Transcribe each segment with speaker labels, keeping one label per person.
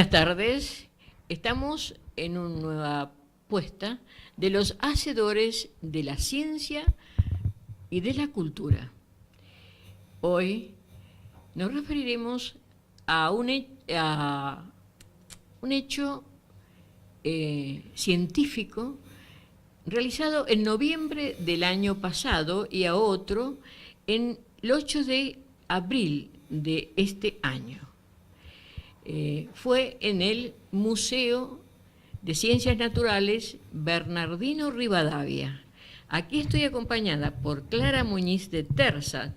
Speaker 1: Buenas tardes. Estamos en una nueva puesta de los hacedores de la ciencia y de la cultura. Hoy nos referiremos a un hecho científico realizado en noviembre del año pasado y a otro en el 8 de abril de este año. Fue en el Museo de Ciencias Naturales Bernardino Rivadavia. Aquí estoy acompañada por Clara Muñiz de Terza,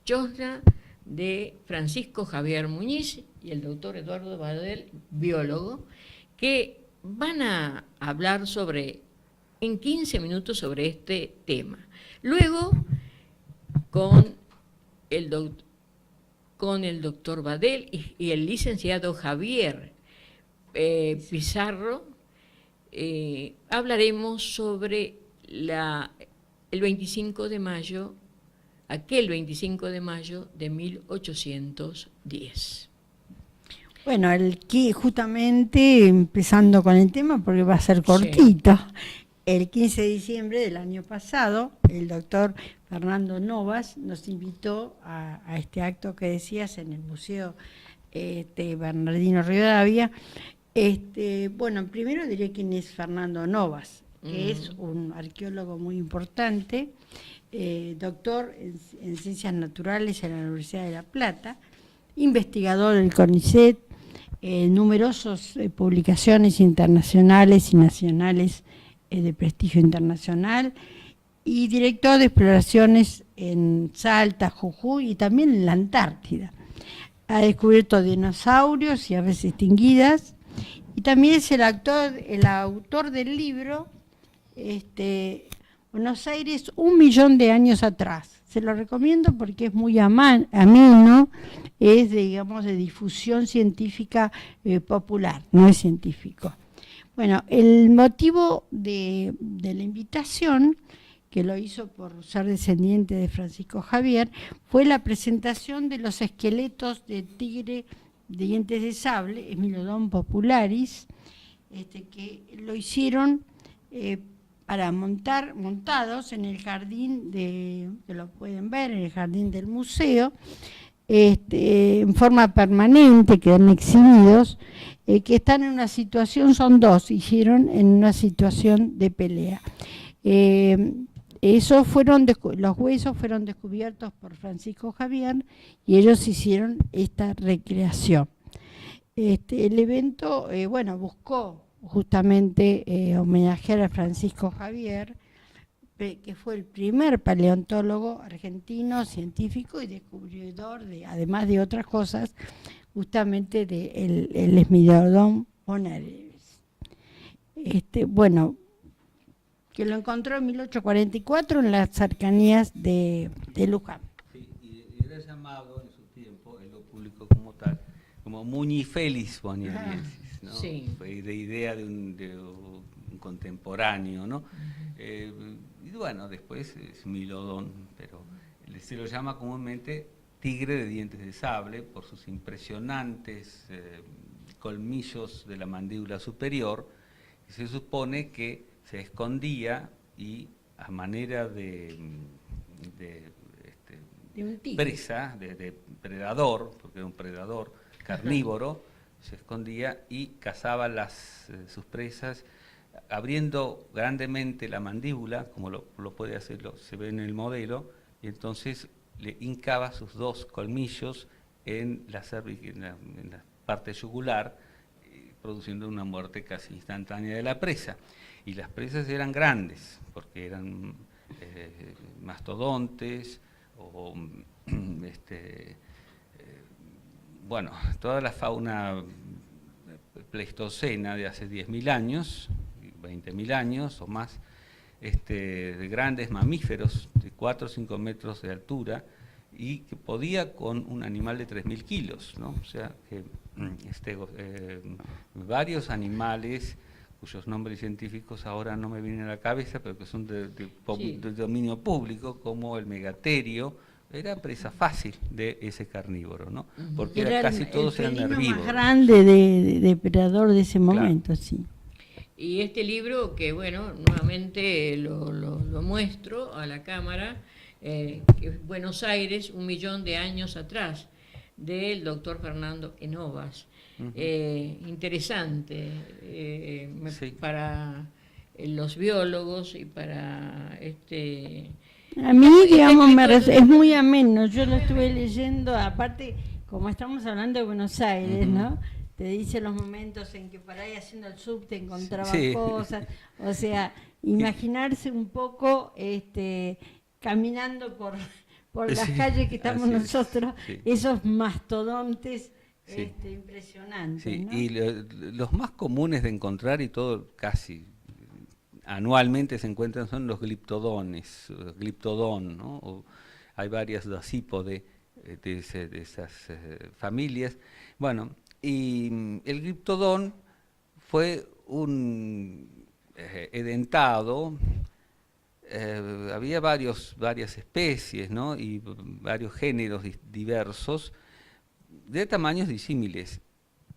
Speaker 1: chosna de Francisco Javier Muñiz y el doctor Eduardo Badel, biólogo, que van a hablar en 15 minutos sobre este tema. Luego, con el doctor Badel y el licenciado Javier Pizarro, hablaremos sobre el 25 de mayo, aquel 25 de mayo de 1810.
Speaker 2: Bueno, justamente empezando con el tema, porque va a ser cortito, sí. El 15 de diciembre del año pasado, el doctor Fernando Novas nos invitó a este acto que decías en el Museo Bernardino Rivadavia. Bueno, primero diré quién es Fernando Novas, que es un arqueólogo muy importante, doctor en Ciencias Naturales en la Universidad de La Plata, investigador del CONICET, numerosas publicaciones internacionales y nacionales de prestigio internacional, y director de exploraciones en Salta, Jujuy y también en la Antártida. Ha descubierto dinosaurios y aves extinguidas, y también es el autor del libro Buenos Aires, 1.000.000 de años atrás. Se lo recomiendo porque es muy ameno, es de difusión científica popular, no es científico. Bueno, el motivo de la invitación, que lo hizo por ser descendiente de Francisco Javier, fue la presentación de los esqueletos de tigre de dientes de sable, Smilodon popularis, que lo hicieron montados en el jardín que lo pueden ver, en el jardín del museo, en forma permanente, quedan exhibidos, que están en una situación, son dos, hicieron en una situación de pelea. Los huesos fueron descubiertos por Francisco Javier y ellos hicieron esta recreación. El evento, buscó justamente homenajear a Francisco Javier, que fue el primer paleontólogo argentino, científico y descubridor, además de otras cosas, justamente del Smilodon bonaerensis. Que lo encontró en 1844 en las cercanías de Luján.
Speaker 3: Sí, y era llamado en su tiempo, él lo publicó como tal, como Muñifelis bonaerensis, ¿no? Sí. Fue de idea de un contemporáneo, ¿no? Y bueno, después es Smilodon, pero se lo llama comúnmente tigre de dientes de sable por sus impresionantes colmillos de la mandíbula superior, y se supone que se escondía y a manera de presa, de predador, porque era un predador carnívoro, se escondía y cazaba sus presas, abriendo grandemente la mandíbula, como lo puede hacer, se ve en el modelo, y entonces le hincaba sus dos colmillos en la parte yugular, produciendo una muerte casi instantánea de la presa. Y las presas eran grandes, porque eran mastodontes, o toda la fauna pleistocena de hace 10.000 años, 20.000 años o más, de grandes mamíferos de 4 o 5 metros de altura, y que podía con un animal de 3.000 kilos, ¿no? O sea, que varios animales cuyos nombres científicos ahora no me vienen a la cabeza, pero que son de dominio público, como el megaterio, era presa fácil de ese carnívoro, ¿no? Porque
Speaker 2: Era
Speaker 3: casi todos
Speaker 2: el
Speaker 3: eran
Speaker 2: felino
Speaker 3: herbívoros.
Speaker 2: más grande de depredador de ese momento, sí.
Speaker 1: Y este libro, que bueno, nuevamente lo muestro a la cámara, que es Buenos Aires, 1.000.000 de años atrás, del doctor Fernando Enovas. Interesante
Speaker 3: Sí.
Speaker 1: para los biólogos y para
Speaker 2: A mí, digamos,
Speaker 1: escritor-
Speaker 2: es muy ameno. Yo lo estuve leyendo, aparte, como estamos hablando de Buenos Aires, ¿no? Te dice los momentos en que por ahí haciendo el subte encontraba
Speaker 3: Sí.
Speaker 2: cosas. O sea, imaginarse un poco caminando por las
Speaker 3: Sí,
Speaker 2: calles que estamos
Speaker 3: así es,
Speaker 2: nosotros,
Speaker 3: sí.
Speaker 2: esos mastodontes
Speaker 3: Sí.
Speaker 2: impresionantes,
Speaker 3: Sí,
Speaker 2: ¿no?
Speaker 3: y los más comunes de encontrar y todo casi anualmente se encuentran son los gliptodones, gliptodón, ¿no? Hay varias dacipos de esas familias. Bueno, y el gliptodón fue un edentado. Había varias especies, ¿no? Y varios géneros diversos de tamaños disímiles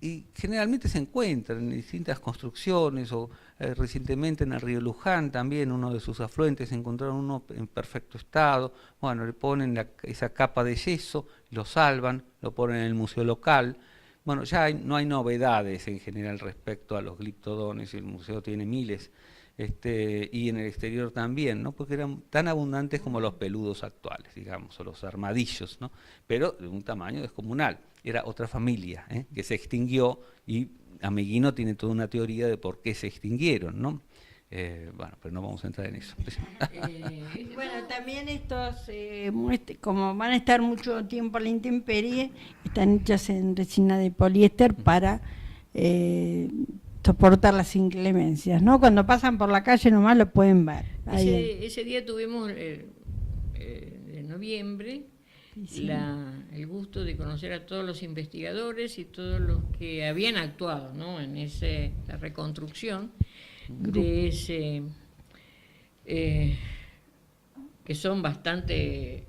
Speaker 3: y generalmente se encuentran en distintas construcciones o recientemente en el río Luján también uno de sus afluentes encontraron uno en perfecto estado. Bueno, le ponen esa capa de yeso, lo salvan, lo ponen en el museo local. Bueno, ya no hay novedades en general respecto a los gliptodones, y el museo tiene miles, y en el exterior también, ¿no? Porque eran tan abundantes como los peludos actuales, digamos, o los armadillos, ¿no? Pero de un tamaño descomunal. Era otra familia, que se extinguió, y Ameguino tiene toda una teoría de por qué se extinguieron, ¿no? Bueno, pero no vamos a entrar en eso.
Speaker 2: Bueno, también estos, como van a estar mucho tiempo a la intemperie, están hechas en resina de poliéster para soportar las inclemencias, ¿no? Cuando pasan por la calle nomás lo pueden ver.
Speaker 1: Ese día tuvimos, en noviembre,
Speaker 2: Sí.
Speaker 1: el gusto de conocer a todos los investigadores y todos los que habían actuado, ¿no? En la reconstrucción de ese, que son bastante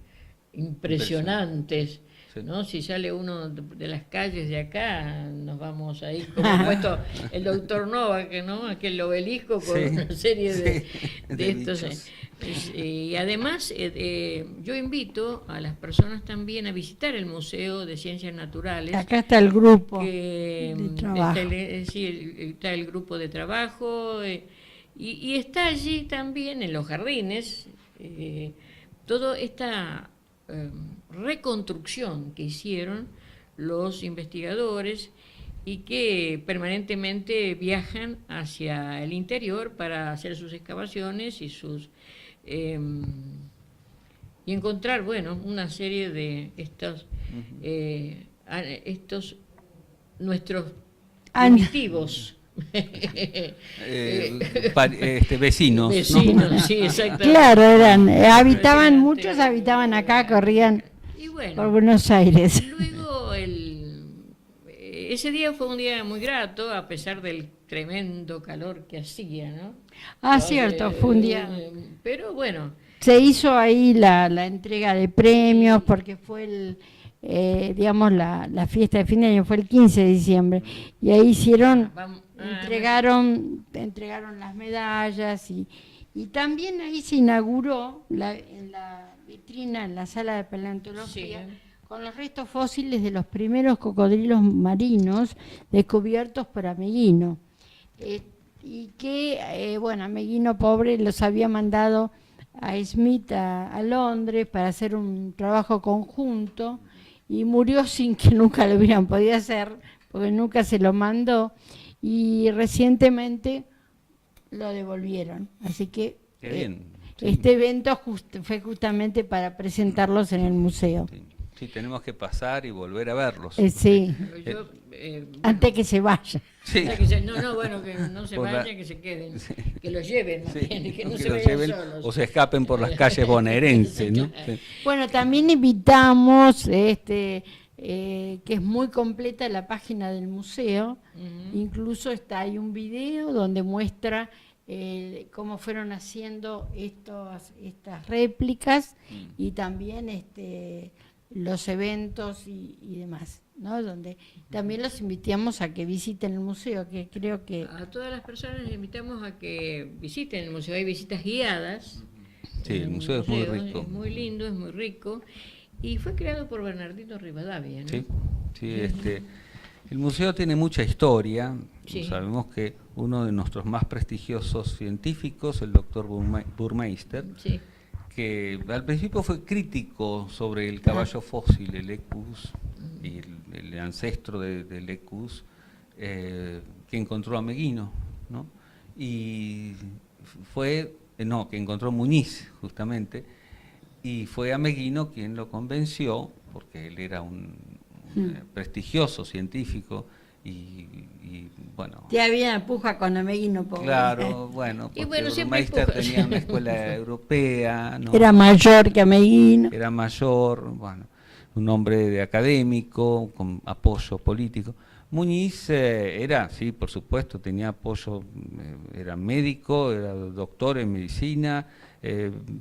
Speaker 1: impresionantes,
Speaker 3: Sí.
Speaker 1: ¿no? Si sale uno de las calles de acá, nos vamos a ir, como ha puesto el doctor Nova, que no, aquel obelisco con
Speaker 3: Sí,
Speaker 1: una serie de
Speaker 3: de
Speaker 1: estos.
Speaker 3: bichos.
Speaker 1: Y además, yo invito a las personas también a visitar el Museo de Ciencias Naturales.
Speaker 2: Acá está el grupo
Speaker 1: Que
Speaker 2: de trabajo.
Speaker 1: está el grupo de trabajo, y está allí también en los jardines toda esta reconstrucción que hicieron los investigadores y que permanentemente viajan hacia el interior para hacer sus excavaciones y y encontrar, bueno, una serie de estos nuestros primitivos
Speaker 3: Vecinos, ¿no?
Speaker 1: vecinos, sí, exactamente.
Speaker 2: Claro, habitaban, muchos habitaban acá, corrían
Speaker 1: Y bueno,
Speaker 2: por Buenos Aires.
Speaker 1: luego ese día fue un día muy grato, a pesar del tremendo calor que hacía, ¿no?
Speaker 2: Ah, cierto, fue un día.
Speaker 1: Pero bueno,
Speaker 2: Se hizo ahí la entrega de premios porque fue digamos, la fiesta de fin de año fue el 15 de diciembre y ahí entregaron las medallas y también ahí se inauguró en la vitrina, en la sala de paleontología,
Speaker 1: sí,
Speaker 2: con los restos fósiles de los primeros cocodrilos marinos descubiertos por Ameguino. Y que, bueno, Ameguino, pobre, los había mandado a Smith a Londres para hacer un trabajo conjunto y murió sin que nunca lo hubieran podido hacer, porque nunca se lo mandó, y recientemente lo devolvieron. Así que
Speaker 3: Qué bien, sí.
Speaker 2: este evento fue justamente para presentarlos en el museo.
Speaker 3: Sí. Sí, tenemos que pasar y volver a verlos.
Speaker 2: Sí,
Speaker 1: yo,
Speaker 2: antes que se vaya.
Speaker 3: Sí.
Speaker 1: bueno, que no se
Speaker 3: Por
Speaker 1: vayan, que se queden, que los lleven, más
Speaker 3: Sí,
Speaker 1: bien, que no
Speaker 3: que
Speaker 1: se
Speaker 3: los
Speaker 1: vayan
Speaker 3: lleven
Speaker 1: solos.
Speaker 3: o se escapen por las calles bonaerenses, ¿no? Sí.
Speaker 2: Bueno, también invitamos, que es muy completa la página del museo, incluso está ahí un video donde muestra cómo fueron haciendo estas réplicas y también los eventos y demás, ¿no? Donde también los invitamos a que visiten el museo, que creo que...
Speaker 1: A todas las personas les invitamos a que visiten el museo, hay visitas guiadas.
Speaker 3: Sí, el museo es muy rico.
Speaker 1: Es muy lindo, es muy rico, y fue creado por Bernardino Rivadavia, ¿no?
Speaker 3: Sí, sí, el museo tiene mucha historia.
Speaker 1: Sí.
Speaker 3: Sabemos que uno de nuestros más prestigiosos científicos, el doctor Burmeister,
Speaker 1: Sí.
Speaker 3: que al principio fue crítico sobre el caballo fósil, el Equus, y el ancestro del Equus, que encontró a Meguino, ¿no? Y que encontró Muñiz, justamente, y fue a Meguino quien lo convenció, porque él era un prestigioso científico, y bueno...
Speaker 2: Ya había puja con Ameguino, pobre.
Speaker 3: Claro, bueno,
Speaker 1: Y
Speaker 3: porque
Speaker 1: bueno, siempre
Speaker 3: Burmeister
Speaker 1: empuja.
Speaker 3: tenía una escuela europea, ¿no?
Speaker 2: Era mayor que Ameguino.
Speaker 3: Era mayor, bueno, un hombre de académico, con apoyo político. Muñiz era, sí, por supuesto, tenía apoyo, era médico, era doctor en medicina,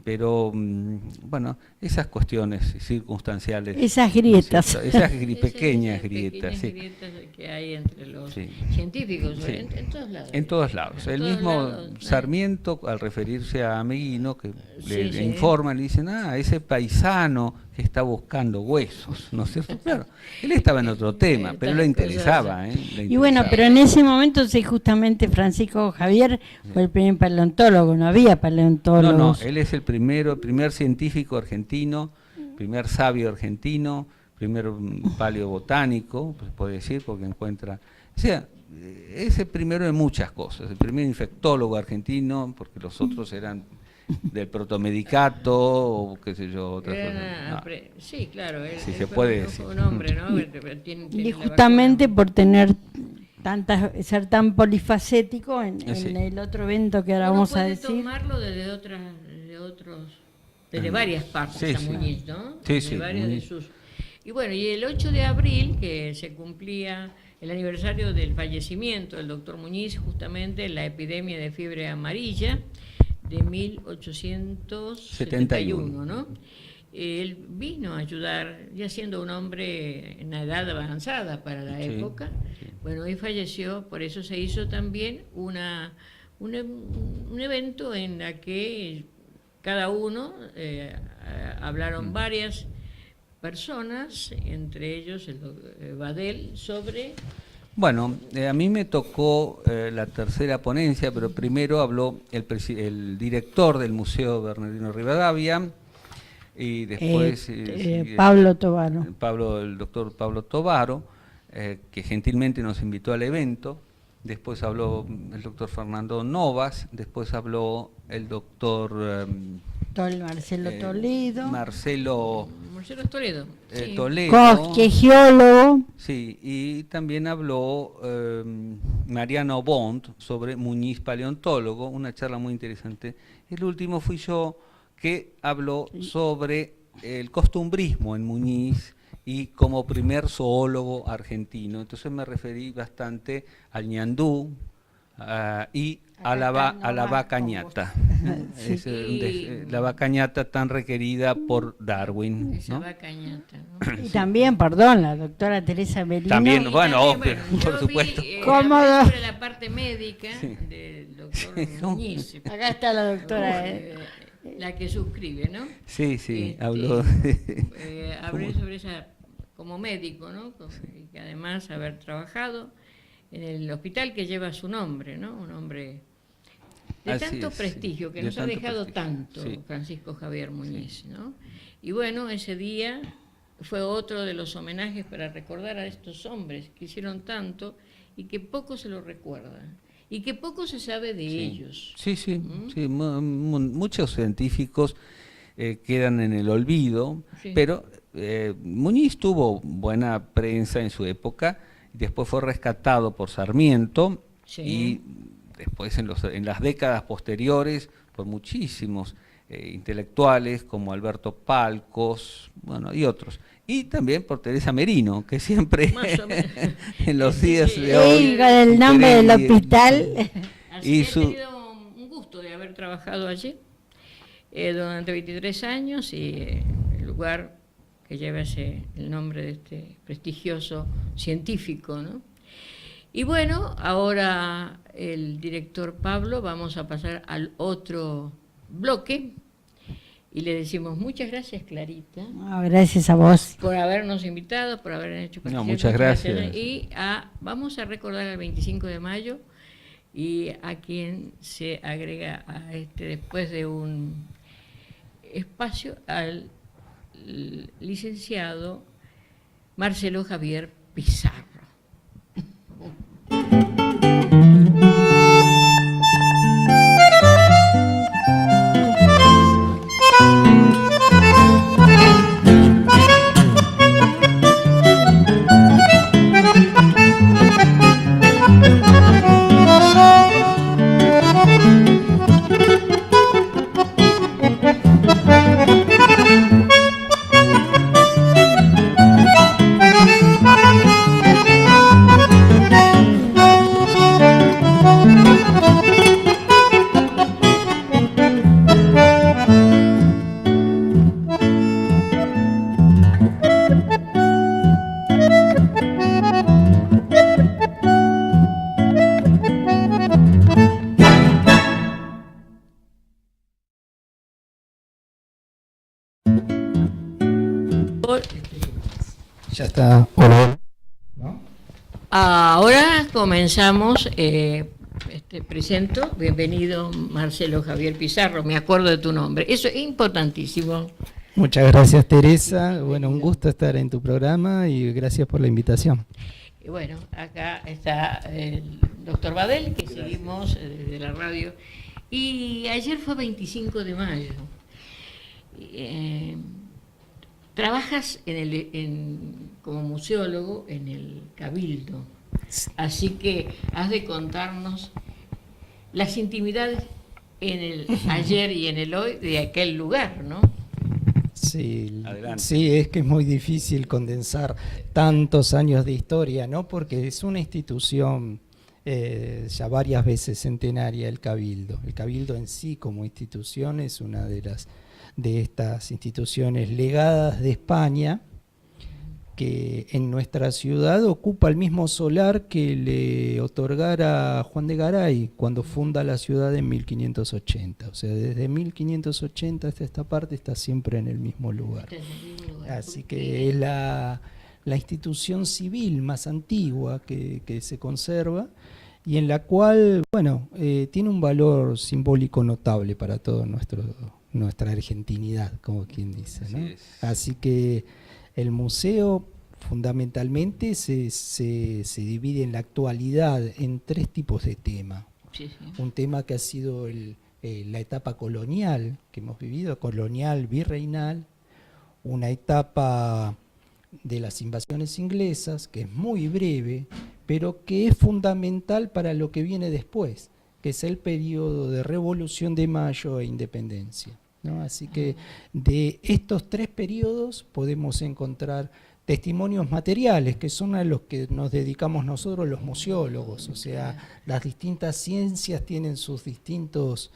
Speaker 3: pero, bueno, esas cuestiones circunstanciales.
Speaker 2: Esas grietas.
Speaker 3: Esas pequeñas grietas, sí.
Speaker 1: Grietas que hay entre los
Speaker 3: Sí.
Speaker 1: científicos,
Speaker 3: Sí.
Speaker 1: En todos lados.
Speaker 3: En todos lados.
Speaker 1: En
Speaker 3: El
Speaker 1: todos
Speaker 3: mismo
Speaker 1: lados,
Speaker 3: Sarmiento, al referirse a Meguino, que le
Speaker 1: Sí.
Speaker 3: informan, le dicen, ese paisano que está buscando huesos, ¿no es cierto? Claro, él estaba en otro tema, pero le interesaba.
Speaker 2: Y bueno, pero en ese momento sí, justamente Francisco Javier fue el primer paleontólogo, no había paleontólogos.
Speaker 3: No, él es el primer científico argentino, primer sabio argentino, primer paleobotánico, se puede decir, porque encuentra... O sea, es el primero de muchas cosas, el primer infectólogo argentino, porque los otros eran del protomedicato, o qué sé yo, otras cosas. No.
Speaker 1: Sí, claro.
Speaker 3: Sí,
Speaker 1: él
Speaker 3: se
Speaker 1: fue
Speaker 3: puede
Speaker 1: un-
Speaker 3: decir.
Speaker 1: un hombre, ¿no? Tiene
Speaker 2: Y
Speaker 1: la
Speaker 2: justamente
Speaker 1: vacuna.
Speaker 2: por tener ser tan polifacético
Speaker 3: Sí.
Speaker 2: en el otro evento que ahora
Speaker 1: Uno
Speaker 2: vamos a
Speaker 1: puede
Speaker 2: decir.
Speaker 1: tomarlo desde varias partes,
Speaker 3: Sí,
Speaker 1: a
Speaker 3: sí.
Speaker 1: Muñiz, ¿no?
Speaker 3: Sí,
Speaker 1: De
Speaker 3: sí,
Speaker 1: varios de
Speaker 3: Muñiz.
Speaker 1: sus... Y bueno, y el 8 de abril, que se cumplía el aniversario del fallecimiento del doctor Muñiz, justamente en la epidemia de fiebre amarilla de 1871, ¿no? Él vino a ayudar, ya siendo un hombre en edad avanzada para la
Speaker 3: Sí,
Speaker 1: época.
Speaker 3: sí.
Speaker 1: Bueno, y falleció, por eso se hizo también un evento en la que cada uno, hablaron varias personas, entre ellos Badel, sobre...
Speaker 3: Bueno, a mí me tocó la tercera ponencia, pero primero habló el director del Museo Bernardino Rivadavia, y después
Speaker 2: Pablo Tobaro.
Speaker 3: el doctor Pablo Tobaro, que gentilmente nos invitó al evento. Después habló el doctor Fernando Novas, después habló el doctor
Speaker 2: Marcelo Toledo.
Speaker 3: Marcelo
Speaker 1: Toledo. Sí.
Speaker 3: Toledo.
Speaker 2: Koch, que es geólogo.
Speaker 3: Sí, y también habló Mariano Bond sobre Muñiz paleontólogo, una charla muy interesante. El último fui yo, que habló sobre el costumbrismo en Muñiz y como primer zoólogo argentino. Entonces me referí bastante al ñandú y a la vaca ñata. La vaca ñata tan requerida por Darwin,
Speaker 1: Esa
Speaker 3: ¿no?
Speaker 1: vaca ñata, ¿no?
Speaker 2: Y también, perdón, la doctora Teresa Merino.
Speaker 3: También, bueno,
Speaker 1: También,
Speaker 3: por
Speaker 1: yo
Speaker 3: supuesto.
Speaker 2: ¿Cómo
Speaker 1: hablé
Speaker 2: no?
Speaker 1: sobre la parte médica
Speaker 3: Sí.
Speaker 1: del doctor
Speaker 3: Sí, ¿cómo?
Speaker 1: Muñiz.
Speaker 2: Acá está la doctora.
Speaker 1: La que suscribe, ¿no?
Speaker 3: Sí, sí,
Speaker 1: Este,
Speaker 3: habló
Speaker 1: hablé sobre esa como médico, ¿no? Y que además haber trabajado en el hospital que lleva su nombre, ¿no? Un hombre de
Speaker 3: Así
Speaker 1: tanto
Speaker 3: es, sí,
Speaker 1: prestigio, que
Speaker 3: de
Speaker 1: nos ha
Speaker 3: tanto
Speaker 1: dejado
Speaker 3: prestigio,
Speaker 1: tanto
Speaker 3: sí.
Speaker 1: Francisco Javier Muñiz, ¿no? Y bueno, ese día fue otro de los homenajes para recordar a estos hombres que hicieron tanto y que poco se lo recuerda y que poco se sabe de ellos.
Speaker 3: Sí, sí, sí, muchos científicos quedan en el olvido,
Speaker 1: Sí.
Speaker 3: pero Muñiz tuvo buena prensa en su época, después fue rescatado por Sarmiento
Speaker 1: Sí.
Speaker 3: y después en las décadas posteriores por muchísimos intelectuales como Alberto Palcos, bueno, y otros. Y también por Teresa Merino, que siempre
Speaker 1: Más o menos.
Speaker 3: en los
Speaker 1: Sí,
Speaker 3: días
Speaker 1: sí.
Speaker 3: de hoy...
Speaker 2: Diga el nombre del
Speaker 3: Teresa-
Speaker 2: hospital.
Speaker 1: Así
Speaker 3: Y
Speaker 1: he
Speaker 3: su-
Speaker 1: tenido haber trabajado allí durante 23 años y el lugar que lleva el nombre de este prestigioso científico, ¿no? Y bueno, ahora el director Pablo, vamos a pasar al otro bloque y le decimos muchas gracias, Clarita.
Speaker 2: Gracias a vos.
Speaker 1: Por habernos invitado, por haber hecho
Speaker 3: No, muchas gracias.
Speaker 1: Y vamos a recordar el 25 de mayo y a quien se agrega a después de un espacio, al licenciado Marcelo Javier Pizarro.
Speaker 4: Ya está. Hola. ¿No?
Speaker 1: Ahora comenzamos, presento, bienvenido Marcelo Javier Pizarro, me acuerdo de tu nombre, eso es importantísimo.
Speaker 4: Muchas gracias, Teresa. Bueno, un gusto estar en tu programa y gracias por la invitación.
Speaker 1: Y bueno, acá está el doctor Badel, que seguimos desde la radio, y ayer fue 25 de mayo. Trabajas como museólogo en el Cabildo, así que has de contarnos las intimidades en el ayer y en el hoy de aquel lugar, ¿no?
Speaker 4: Sí,
Speaker 3: Adelante.
Speaker 4: sí, es que es muy difícil condensar tantos años de historia, ¿no? Porque es una institución ya varias veces centenaria, el Cabildo. El Cabildo en sí como institución es una de estas instituciones legadas de España, que en nuestra ciudad ocupa el mismo solar que le otorgara Juan de Garay cuando funda la ciudad en 1580. O sea, desde 1580 hasta esta parte está siempre en el mismo lugar. Así que es la institución civil más antigua que se conserva y en la cual, bueno, tiene un valor simbólico notable para todo nuestra argentinidad, como quien dice, ¿no? Así que el museo fundamentalmente se divide en la actualidad en tres tipos de temas.
Speaker 1: Sí, sí.
Speaker 4: Un tema que ha sido la etapa colonial que hemos vivido, colonial, virreinal, una etapa de las invasiones inglesas, que es muy breve, pero que es fundamental para lo que viene después, que es el periodo de Revolución de Mayo e Independencia, ¿no? Así que de estos tres periodos podemos encontrar testimonios materiales, que son a los que nos dedicamos nosotros los museólogos, o sea, las distintas ciencias tienen sus distintos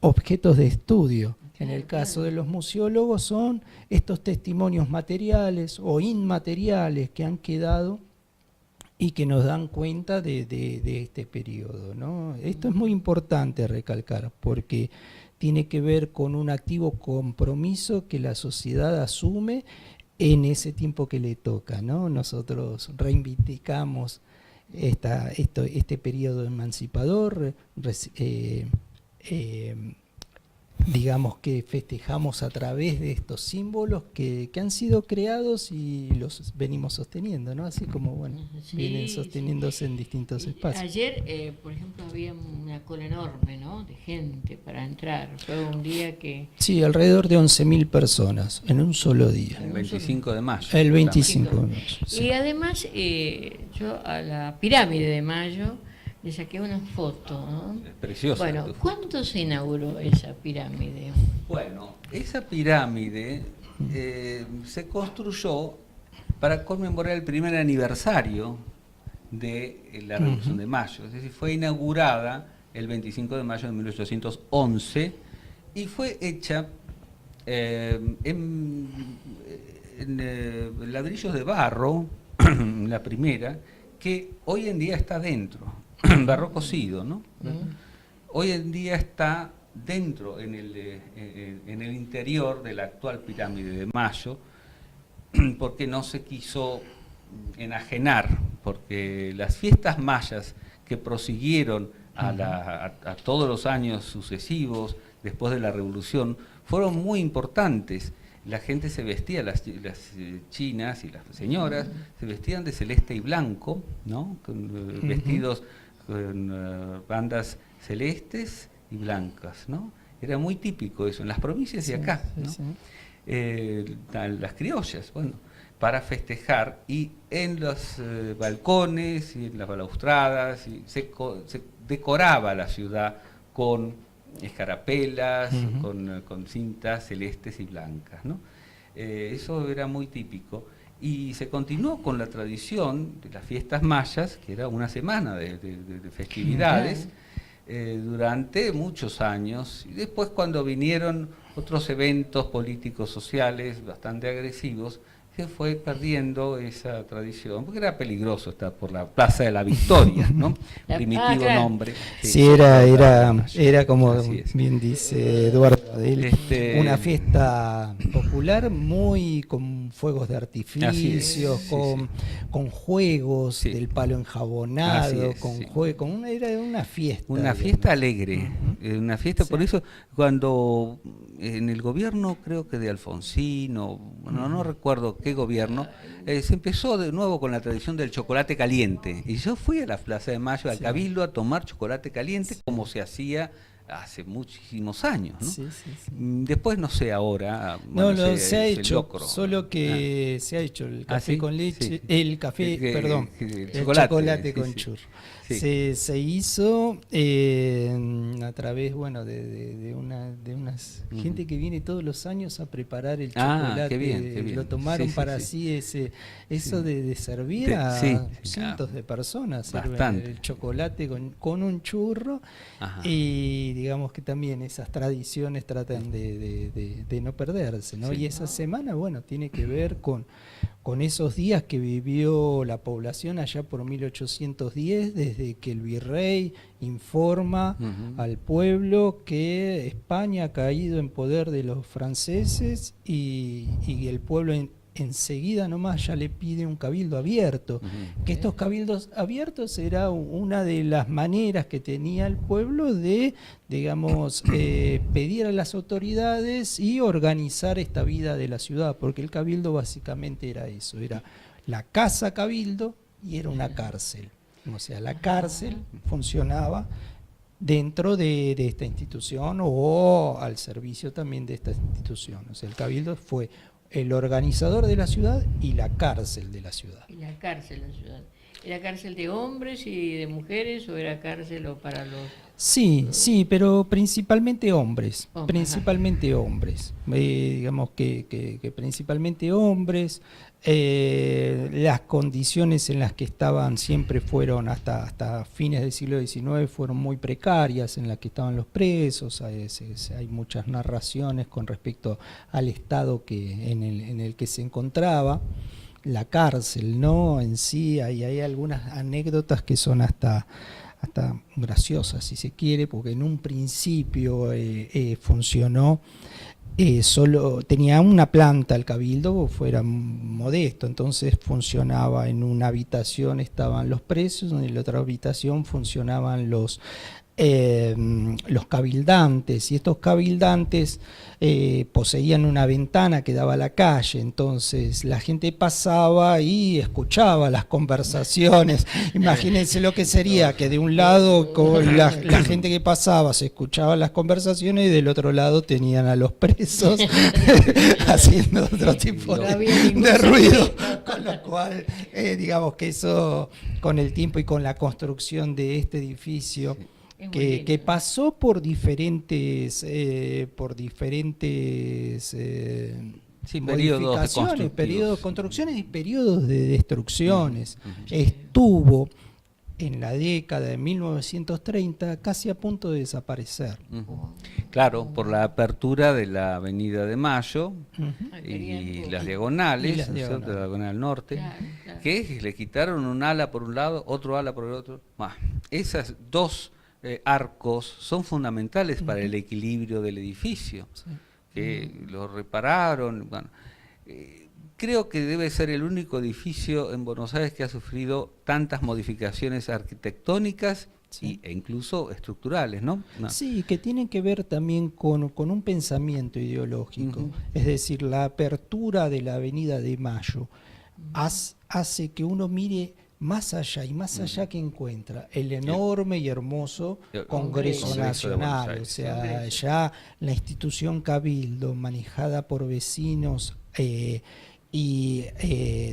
Speaker 4: objetos de estudio. En el caso de los museólogos son estos testimonios materiales o inmateriales que han quedado y que nos dan cuenta de este periodo, ¿no? Esto es muy importante recalcar porque tiene que ver con un activo compromiso que la sociedad asume en ese tiempo que le toca, ¿no? Nosotros reivindicamos este periodo emancipador, digamos que festejamos a través de estos símbolos que han sido creados y los venimos sosteniendo, ¿no? Así como, bueno,
Speaker 1: Sí,
Speaker 4: vienen sosteniéndose en distintos espacios.
Speaker 1: Ayer, por ejemplo, había una cola enorme, ¿no?, de gente para entrar. Fue un día que...
Speaker 4: Sí, alrededor de 11.000 personas en un solo día.
Speaker 3: El 25 de mayo.
Speaker 4: El 25 de mayo. Sí.
Speaker 1: Y además, yo a la pirámide de Mayo le saqué una foto, ¿no?
Speaker 3: Es preciosa.
Speaker 1: Bueno,
Speaker 3: tu foto.
Speaker 1: ¿cuándo se inauguró esa pirámide?
Speaker 3: Bueno, esa pirámide se construyó para conmemorar el primer aniversario de la Revolución de Mayo. Es decir, fue inaugurada el 25 de mayo de 1811 y fue hecha en ladrillos de barro, la primera, que hoy en día está dentro, barro cocido, ¿no? Hoy en día está dentro, en el interior de la actual pirámide de Mayo, porque no se quiso enajenar, porque las fiestas mayas que prosiguieron a todos los años sucesivos, después de la Revolución, fueron muy importantes. La gente se vestía, las chinas y las señoras, se vestían de celeste y blanco, ¿no? Con vestidos con bandas celestes y blancas, ¿no? Era muy típico eso, en las provincias de acá, ¿no? Las criollas, bueno, para festejar, y en los balcones y en las balaustradas se decoraba la ciudad con escarapelas, con cintas celestes y blancas, ¿no? Eso era muy típico, y se continuó con la tradición de las fiestas mayas, que era una semana de festividades, durante muchos años, y después cuando vinieron otros eventos políticos sociales bastante agresivos, se fue perdiendo esa tradición, porque era peligroso estar por la Plaza de la Victoria, ¿no? Primitivo
Speaker 1: claro.
Speaker 3: nombre.
Speaker 4: Sí, era como bien dice Eduardo Adel, una fiesta popular muy con fuegos de artificios, con juegos del palo enjabonado, era una fiesta.
Speaker 3: Una fiesta alegre, una fiesta, por eso cuando en el gobierno, creo que de Alfonsín, bueno, no recuerdo qué gobierno, se empezó de nuevo con la tradición del chocolate caliente. Y yo fui a la Plaza de Mayo, al Cabildo, a tomar chocolate caliente, como se hacía hace muchísimos años, ¿no? Después no sé ahora. Bueno,
Speaker 4: se ha hecho,
Speaker 3: locro,
Speaker 4: solo que se ha hecho el café con leche, el café,
Speaker 3: el
Speaker 4: chocolate con churro. Se hizo a través, bueno, de unas gente que viene todos los años a preparar el chocolate.
Speaker 3: Qué bien.
Speaker 4: Lo tomaron para así eso de servir a cientos de personas. El chocolate con un churro. Y digamos que también esas tradiciones tratan de no perderse, ¿no? Y esa semana, bueno, tiene que ver con esos días que vivió la población allá por 1810, desde que el virrey informa al pueblo que España ha caído en poder de los franceses, y el pueblo enseguida nomás ya le pide un cabildo abierto, que estos cabildos abiertos era una de las maneras que tenía el pueblo de, digamos, pedir a las autoridades y organizar esta vida de la ciudad, porque el cabildo básicamente era eso, era la casa cabildo y era una cárcel, o sea, la cárcel funcionaba dentro de esta institución o al servicio también de esta institución, o sea, el cabildo fue el organizador de la ciudad y la cárcel de la ciudad.
Speaker 1: Y la cárcel de la ciudad. ¿Era cárcel de hombres y de mujeres o era cárcel para los...?
Speaker 4: Sí, pero principalmente hombres. Principalmente hombres. Digamos que principalmente hombres. Las condiciones en las que estaban siempre fueron, hasta fines del siglo XIX, fueron muy precarias, en las que estaban los presos. Hay muchas narraciones con respecto al estado en el que se encontraba la cárcel, ¿no? En sí hay algunas anécdotas que son hasta graciosas, si se quiere, porque en un principio funcionó, solo tenía una planta el cabildo, fuera modesto, entonces funcionaba en una habitación, estaban los presos, en la otra habitación funcionaban los cabildantes, y estos cabildantes poseían una ventana que daba a la calle, entonces la gente pasaba y escuchaba las conversaciones. Imagínense lo que sería que de un lado con la gente que pasaba se escuchaban las conversaciones y del otro lado tenían a los presos haciendo otro tipo de ruido, con lo cual digamos que eso, con el tiempo y con la construcción de este edificio, que pasó por diferentes modificaciones, periodos de construcciones y periodos de destrucciones. Estuvo en la década de 1930 casi a punto de desaparecer.
Speaker 3: Claro, por la apertura de la Avenida de Mayo y
Speaker 1: Querían-
Speaker 3: las diagonales,
Speaker 4: Y las
Speaker 3: ¿no es cierto?
Speaker 4: diagonales.
Speaker 3: La diagonal norte,
Speaker 1: Claro, claro.
Speaker 3: que le quitaron un ala por un lado, otro ala por el otro. Esas dos arcos son fundamentales para el equilibrio del edificio,
Speaker 4: Sí.
Speaker 3: que lo repararon. Bueno, creo que debe ser el único edificio en Buenos Aires que ha sufrido tantas modificaciones arquitectónicas
Speaker 4: Sí.
Speaker 3: e incluso estructurales, ¿no? No.
Speaker 4: Sí, que tienen que ver también con un pensamiento ideológico.
Speaker 3: Ujú.
Speaker 4: Es decir, la apertura de la Avenida de Mayo hace que uno mire más allá y más allá que encuentra el enorme y hermoso
Speaker 3: El
Speaker 4: Congreso
Speaker 3: Congreso de Buenos
Speaker 4: Nacional. O
Speaker 3: Aires.
Speaker 4: sea,
Speaker 1: Congreso.
Speaker 4: ya la institución Cabildo, manejada por vecinos y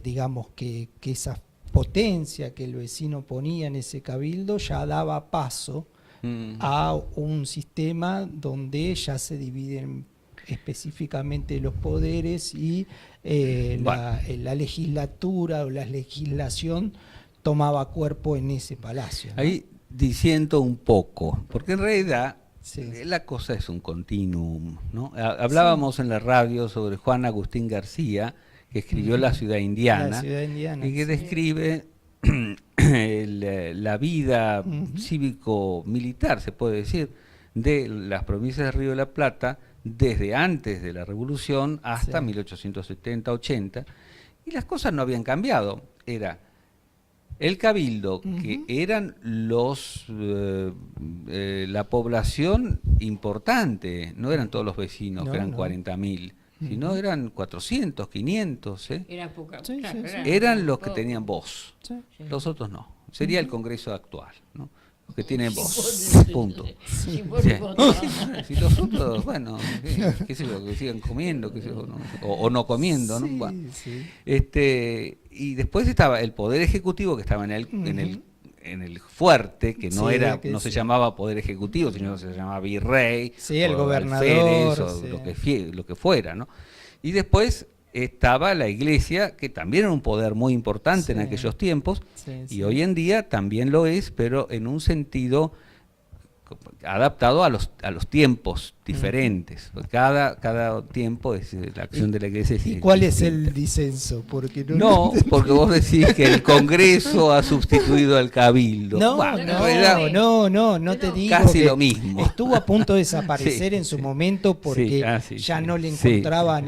Speaker 4: digamos que esa potencia que el vecino ponía en ese cabildo ya daba paso a un sistema donde ya se dividen específicamente los poderes y la legislatura o la legislación tomaba cuerpo en ese palacio, ¿no?
Speaker 3: Ahí disiento un poco, porque en realidad
Speaker 4: Sí.
Speaker 3: la cosa es un continuum, ¿no? Hablábamos en la radio sobre Juan Agustín García, que escribió La Ciudad Indiana,
Speaker 4: La Ciudad Indiana,
Speaker 3: y que
Speaker 4: sí.
Speaker 3: describe la vida cívico-militar, se puede decir, de las provincias de Río de la Plata desde antes de la Revolución hasta
Speaker 4: Sí.
Speaker 3: 1870-80, y las cosas no habían cambiado. Era el cabildo, que eran la población importante, no eran todos los vecinos,
Speaker 4: No,
Speaker 3: que eran
Speaker 4: no.
Speaker 3: 40.000, sino eran 400, 500, ¿eh?
Speaker 1: Era poca.
Speaker 4: Sí,
Speaker 1: claro,
Speaker 4: sí, sí.
Speaker 3: Eran los que
Speaker 1: poco.
Speaker 3: tenían voz,
Speaker 4: Sí.
Speaker 3: los otros no. Sería el Congreso actual, ¿no? Los que tienen voz,
Speaker 1: Sí,
Speaker 3: punto.
Speaker 1: sí, por
Speaker 3: Sí.
Speaker 1: supuesto.
Speaker 3: Si los otros, bueno, qué sé yo, que sigan comiendo, qué sé yo, ¿no? o no comiendo, ¿no?
Speaker 4: Sí,
Speaker 3: Bueno.
Speaker 4: sí.
Speaker 3: Y después estaba el Poder Ejecutivo, que estaba en el fuerte, que no
Speaker 4: Sí,
Speaker 3: era,
Speaker 4: que
Speaker 3: no se
Speaker 4: sí.
Speaker 3: llamaba Poder Ejecutivo, sino se llamaba Virrey,
Speaker 4: Sí, el
Speaker 3: o
Speaker 4: gobernador,
Speaker 3: alférez, o
Speaker 4: sí.
Speaker 3: lo que fuera, ¿no? Y después estaba la Iglesia, que también era un poder muy importante en
Speaker 4: Sí.
Speaker 3: aquellos tiempos,
Speaker 4: Sí,
Speaker 3: y
Speaker 4: sí.
Speaker 3: hoy en día también lo es, pero en un sentido adaptado a los tiempos diferentes. Cada tiempo es la acción de la Iglesia.
Speaker 4: ¿Y cuál es
Speaker 3: distinta.
Speaker 4: el disenso? Porque
Speaker 3: No, porque vos decís que el Congreso ha sustituido al Cabildo.
Speaker 4: No,
Speaker 3: Bueno, en realidad,
Speaker 4: no te digo
Speaker 3: casi
Speaker 4: que
Speaker 3: lo mismo.
Speaker 4: estuvo a punto de desaparecer
Speaker 3: Sí,
Speaker 4: en su
Speaker 3: sí.
Speaker 4: momento porque
Speaker 3: Sí,
Speaker 4: ya
Speaker 3: sí,
Speaker 4: no le
Speaker 3: sí.
Speaker 4: encontraban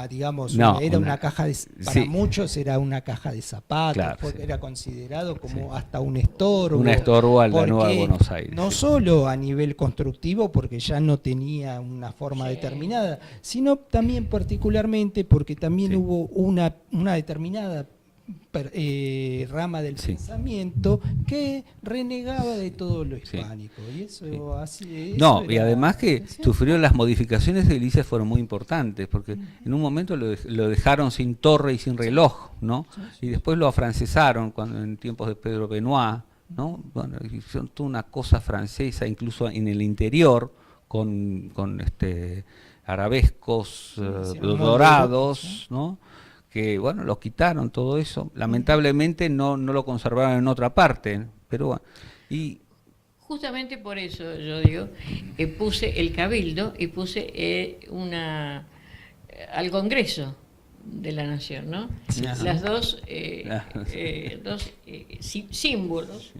Speaker 4: digamos,
Speaker 3: No,
Speaker 4: era
Speaker 3: una-
Speaker 4: una caja de, para
Speaker 3: sí.
Speaker 4: muchos era una caja de zapatos,
Speaker 3: Claro,
Speaker 4: porque
Speaker 3: sí.
Speaker 4: era considerado como
Speaker 3: Sí.
Speaker 4: hasta un estorbo.
Speaker 3: Un estorbo a la
Speaker 4: porque
Speaker 3: Nueva Buenos Aires,
Speaker 4: No
Speaker 3: sí.
Speaker 4: solo a nivel constructivo, porque ya no tenía una forma determinada, sino también particularmente porque también
Speaker 3: Sí.
Speaker 4: hubo una determinada rama del
Speaker 3: Sí.
Speaker 4: pensamiento que renegaba de todo lo
Speaker 3: Sí.
Speaker 4: hispánico. Y eso
Speaker 3: Sí.
Speaker 4: así.
Speaker 3: No,
Speaker 4: eso
Speaker 3: y
Speaker 4: era-
Speaker 3: además que
Speaker 4: sí.
Speaker 3: sufrió las modificaciones edilicias fueron muy importantes, porque en un momento lo dejaron sin torre y sin reloj, ¿no? Y después lo afrancesaron en tiempos de Pedro Benoit, ¿no? Bueno, hicieron toda una cosa francesa, incluso en el interior, con arabescos
Speaker 4: hicieron
Speaker 3: dorados, ¿no? Que bueno, lo quitaron todo eso. Lamentablemente no lo conservaron en otra parte, pero bueno. Y
Speaker 1: Justamente por eso yo digo, puse el Cabildo y puse al Congreso de la Nación, ¿no?
Speaker 3: Ajá.
Speaker 1: Las dos,
Speaker 3: Claro.
Speaker 1: símbolos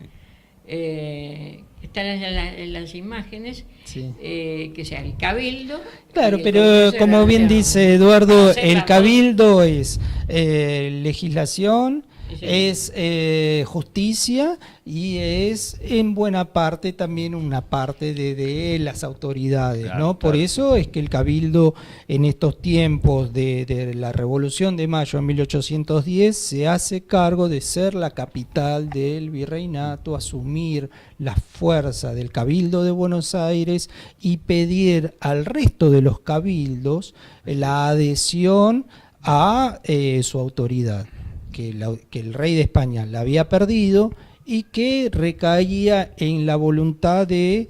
Speaker 1: que están en las imágenes,
Speaker 4: Sí.
Speaker 1: que sea el Cabildo.
Speaker 4: Claro,
Speaker 1: y el
Speaker 4: pero
Speaker 1: Congreso de
Speaker 4: como
Speaker 1: la
Speaker 4: bien
Speaker 1: Nación.
Speaker 4: dice Eduardo,
Speaker 1: Hacer
Speaker 4: el
Speaker 1: las
Speaker 4: cabildo es legislación,
Speaker 1: Sí.
Speaker 4: es justicia y es en buena parte también una parte de las autoridades,
Speaker 3: Claro,
Speaker 4: ¿no? Por
Speaker 3: claro.
Speaker 4: eso es que el cabildo en estos tiempos de la Revolución de Mayo en 1810 se hace cargo de ser la capital del virreinato, asumir la fuerza del Cabildo de Buenos Aires y pedir al resto de los cabildos la adhesión a su autoridad, que el rey de España la había perdido y que recaía en la voluntad de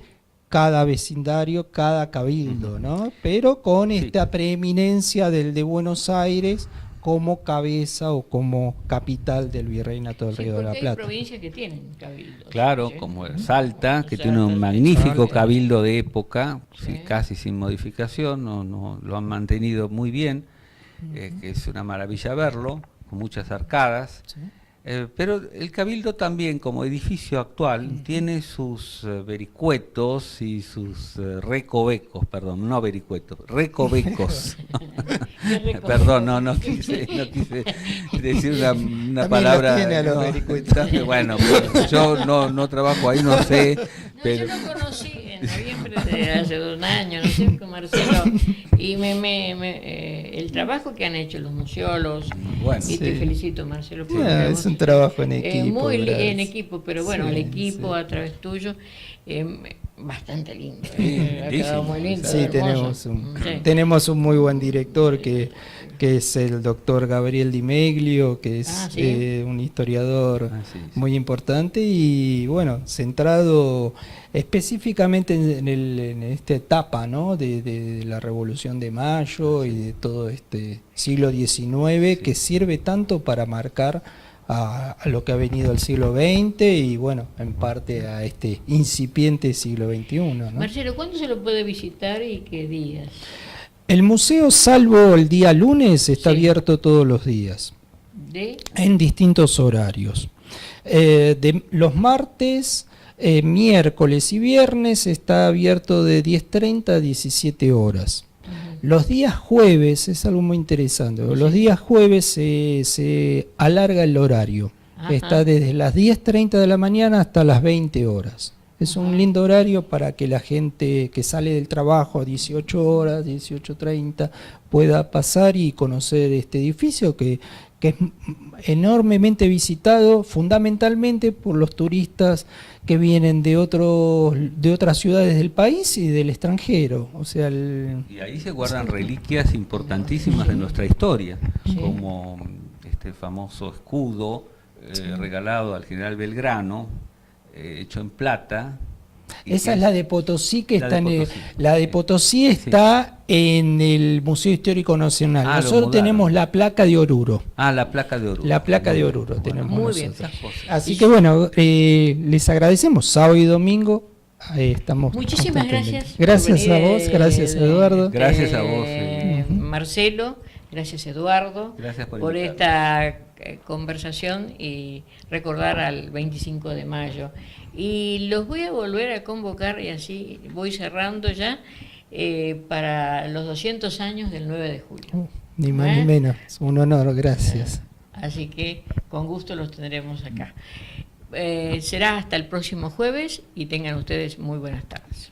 Speaker 4: cada vecindario, cada cabildo, ¿no? Pero con
Speaker 3: Sí.
Speaker 4: esta preeminencia del de Buenos Aires como cabeza o como capital del Virreinato del
Speaker 1: Sí,
Speaker 4: Río de la
Speaker 1: porque hay
Speaker 4: Plata.
Speaker 1: provincias que tienen cabildos.
Speaker 3: Claro,
Speaker 1: ¿sí?
Speaker 3: como Salta, que
Speaker 1: Salta,
Speaker 3: tiene un
Speaker 1: sí.
Speaker 3: magnífico
Speaker 4: Salta.
Speaker 3: cabildo de época, sí,
Speaker 1: Sí.
Speaker 3: casi sin modificación, lo han mantenido muy bien, que es una maravilla verlo, con muchas arcadas.
Speaker 4: Sí.
Speaker 3: Pero el cabildo también, como edificio actual, tiene sus vericuetos y sus recovecos, perdón, no vericuetos, recovecos.
Speaker 1: ¿Qué recovecos?
Speaker 3: Perdón, no quise decir una
Speaker 4: También lo
Speaker 3: palabra.
Speaker 4: tiene a los
Speaker 3: no,
Speaker 4: vericuetos.
Speaker 3: bueno, pues, yo no trabajo ahí, no sé.
Speaker 1: No,
Speaker 3: Pero,
Speaker 1: yo lo conocí en noviembre de hace 2 años, no sé, con Marcelo, y el trabajo que han hecho los museólogos,
Speaker 3: bueno,
Speaker 1: y te
Speaker 4: Sí.
Speaker 1: felicito, Marcelo, por
Speaker 4: Bueno, es un trabajo en equipo.
Speaker 1: muy
Speaker 4: gracias.
Speaker 1: en equipo, pero bueno,
Speaker 4: Sí,
Speaker 1: el equipo
Speaker 4: sí.
Speaker 1: a través tuyo, bastante lindo,
Speaker 3: Sí,
Speaker 1: ha quedado muy lindo.
Speaker 4: Sí,
Speaker 1: hermoso.
Speaker 4: tenemos
Speaker 1: Sí.
Speaker 4: tenemos un muy buen director que es el doctor Gabriel Di Meglio, que es
Speaker 1: Ah, ¿sí?
Speaker 4: un historiador
Speaker 3: sí, sí.
Speaker 4: muy importante y bueno, centrado específicamente en esta etapa, ¿no? de la Revolución de Mayo y de todo este siglo XIX que sirve tanto para marcar a lo que ha venido el siglo XX y bueno, en parte a este incipiente siglo XXI, ¿no?
Speaker 1: Marcelo, ¿cuándo se lo puede visitar y qué días?
Speaker 4: El museo, salvo el día lunes, está
Speaker 1: Sí.
Speaker 4: abierto todos los días,
Speaker 1: ¿De?
Speaker 4: en distintos horarios. De los martes, miércoles y viernes está abierto de 10:30 a 17 horas. Los días jueves, es algo muy interesante, los días jueves se alarga el horario.
Speaker 1: Ajá.
Speaker 4: Está desde las 10:30 de la mañana hasta las 20 horas. Es un lindo horario para que la gente que sale del trabajo a 18 horas, 18:30, pueda pasar y conocer este edificio que es enormemente visitado fundamentalmente por los turistas que vienen de otras ciudades del país y del extranjero. O sea,
Speaker 3: Y ahí se guardan reliquias importantísimas de nuestra historia, como este famoso escudo regalado al general Belgrano, hecho en plata. y
Speaker 4: esa
Speaker 3: que
Speaker 4: es la de Potosí, que
Speaker 3: la
Speaker 4: está
Speaker 3: de
Speaker 4: en
Speaker 3: Potosí.
Speaker 4: la de Potosí está en el Museo Histórico Nacional.
Speaker 3: Ah, lo
Speaker 4: Nosotros
Speaker 3: mudaron.
Speaker 4: tenemos la placa de Oruro.
Speaker 3: La placa de Oruro.
Speaker 4: La placa de
Speaker 3: Muy
Speaker 4: Oruro
Speaker 3: bien.
Speaker 4: tenemos
Speaker 1: Muy bien.
Speaker 4: nosotros.
Speaker 3: Esas cosas.
Speaker 4: Así que bueno, les agradecemos. Sábado y domingo estamos.
Speaker 1: Muchísimas
Speaker 4: constantemente.
Speaker 1: gracias. por
Speaker 4: Gracias a
Speaker 1: venir,
Speaker 4: vos, gracias Eduardo.
Speaker 3: Gracias a vos,
Speaker 1: Marcelo, gracias Eduardo,
Speaker 3: Gracias por
Speaker 1: esta conversación y recordar al 25 de mayo. Y los voy a volver a convocar, y así voy cerrando ya, para los 200 años del 9 de julio.
Speaker 4: Ni más ni menos. Un honor, gracias.
Speaker 1: Así que con gusto los tendremos acá. Será hasta el próximo jueves y tengan ustedes muy buenas tardes.